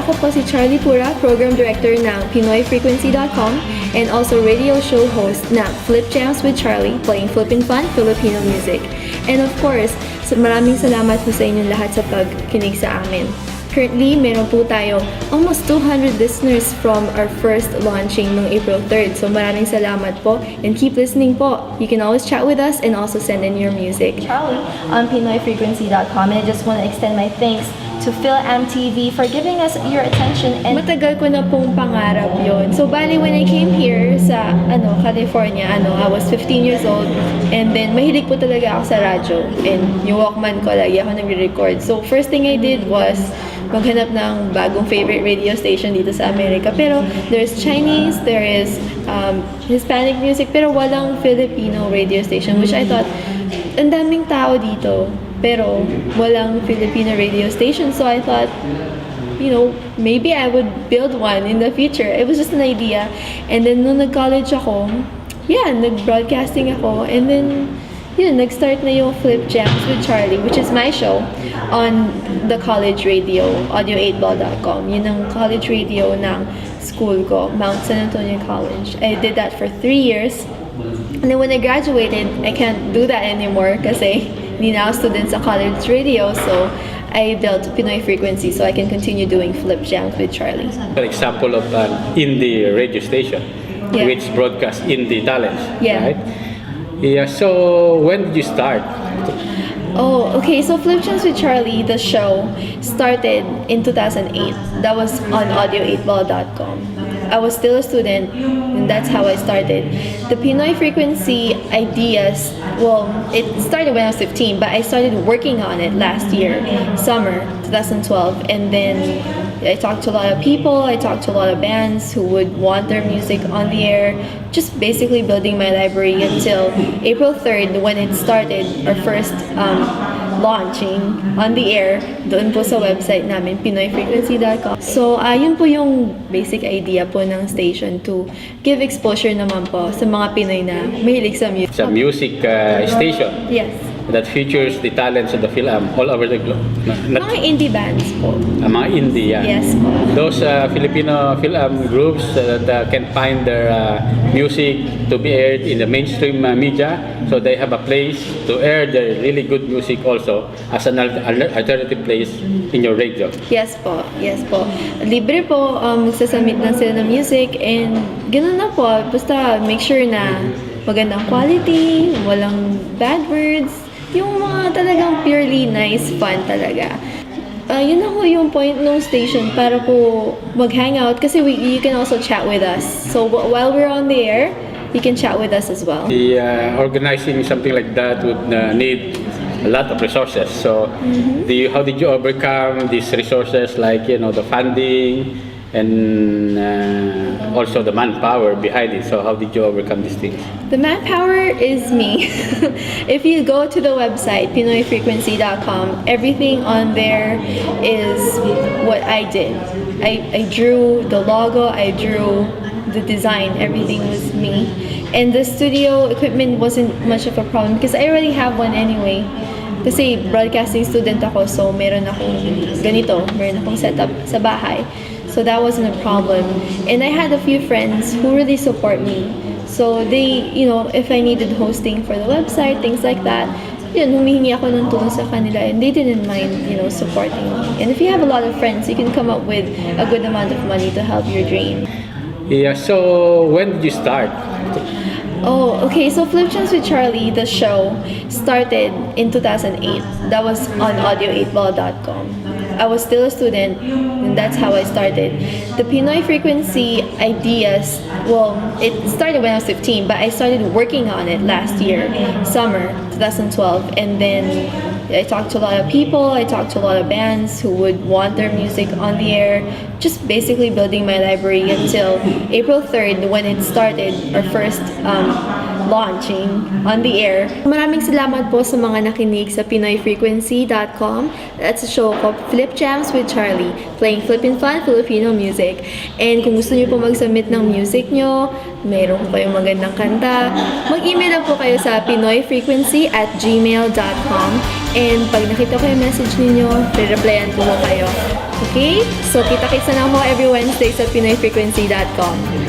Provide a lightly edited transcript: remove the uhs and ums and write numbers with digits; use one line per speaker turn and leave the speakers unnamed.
Ako po si Charly Pura, Program Director ng PinoyFrequency.com and also radio show host ng Flip Jams with Charly, playing flippin' fun Filipino music. And of course, maraming salamat po sa inyong lahat sa pagkinig sa amin. Currently, meron po tayo almost 200 listeners from our first launching noong April 3rd. So maraming salamat po and keep listening po. You can always chat with us and also send in your music. Charly on PinoyFrequency.com, and I just want to extend my thanks to FilAm TV for giving us your attention. And matagal ko na pong pangarap yon. So bali when I came here sa California, I was 15 years old, and then mahilig po talaga ako sa radyo, and yung Walkman ko lagi ako nagre-record. So first thing I did was maghanap ng bagong favorite radio station dito sa Amerika. Pero there's Chinese, there is Hispanic music, pero walang Filipino radio station, which I thought, ang daming tao dito, pero walang Filipino radio station. So I thought, maybe I would build one in the future. It was just an idea. And then nung nag-college ako, nag-broadcasting ako, and then nag-start na yung Flip Jams with Charly, which is my show on the college radio, audio8ball.com. Yun ang college radio ng school ko, Mount San Antonio College. I did that for 3 years. And then when I graduated, I can't do that anymore kasi hindi na ako student sa college radio. So I built Pinoy Frequency so I can continue doing Flip Jams with Charly.
An example of an indie radio station which broadcasts indie talents, right? Yeah, so when did you start?
Oh, okay. So Flip Jams with Charly, the show, started in 2008. That was on audio8ball.com. I was still a student, and that's how I started. The Pinoy Frequency ideas, it started when I was 15, but I started working on it last year, summer 2012, and then I talked to a lot of people, I talked to a lot of bands who would want their music on the air, just basically building my library until April 3rd when it started, our first launching on the air, doon po sa website namin, PinoyFrequency.com. So, yun po yung basic idea po ng station, to give exposure naman po sa mga Pinoy na mahilig sa music.
It's a music station.
Yes.
That features the talents of the FilAm all over the globe.
Mga indie bands po.
Mga indie, yeah.
Yes po.
Those Filipino FilAm groups that can find their music to be aired in the mainstream media, so they have a place to air their really good music also as an alternative place in your radio.
Yes po, yes po. Libre po, magsasubmit lang sila ng music, and ganoon na po. Basta make sure na magandang quality, walang bad words, yung mga talagang purely nice fun talaga. Yun ako yung point ng station para po mag-hangout, kasi you can also chat with us. So while we're on the air, you can chat with us as well.
Organizing something like that would need a lot of resources. So how did you overcome these resources, like the funding and also the manpower behind it? So how did you overcome these things?
The manpower is me. If you go to the website, PinoyFrequency.com, everything on there is what I did. I drew the logo, I drew the design, everything was me. And the studio equipment wasn't much of a problem because I already have one anyway. Kasi broadcasting student ako, so meron akong ganito, meron akong setup sa bahay. So that wasn't a problem. And I had a few friends who really support me. So they, if I needed hosting for the website, things like that, humihingi ako ng tulong sa kanila, and they didn't mind, supporting me. And if you have a lot of friends, you can come up with a good amount of money to help your dream.
Yeah, so when did you start?
Oh, okay. So Flip Jams with Charly, the show, started in 2008. That was on audio8ball.com. I was still a student, and that's how I started. The Pinoy Frequency ideas, it started when I was 15, but I started working on it last year, summer 2012, and then I talked to a lot of people, I talked to a lot of bands who would want their music on the air, just basically building my library until April 3rd when it started, our first launching on the air. Maraming salamat po sa mga nakinig sa PinoyFrequency.com. That's a show called Flip Jams with Charly, playing flippin' fun Filipino music. And kung gusto niyo po mag-submit ng music nyo, mayroon po kayong magandang kanta, mag-email lang po kayo sa pinoyfrequency@gmail.com. And pag nakita ko yung message ninyo, re-replyan po kayo. Okay? So, kita-kits na lang po every Wednesday sa PinoyFrequency.com.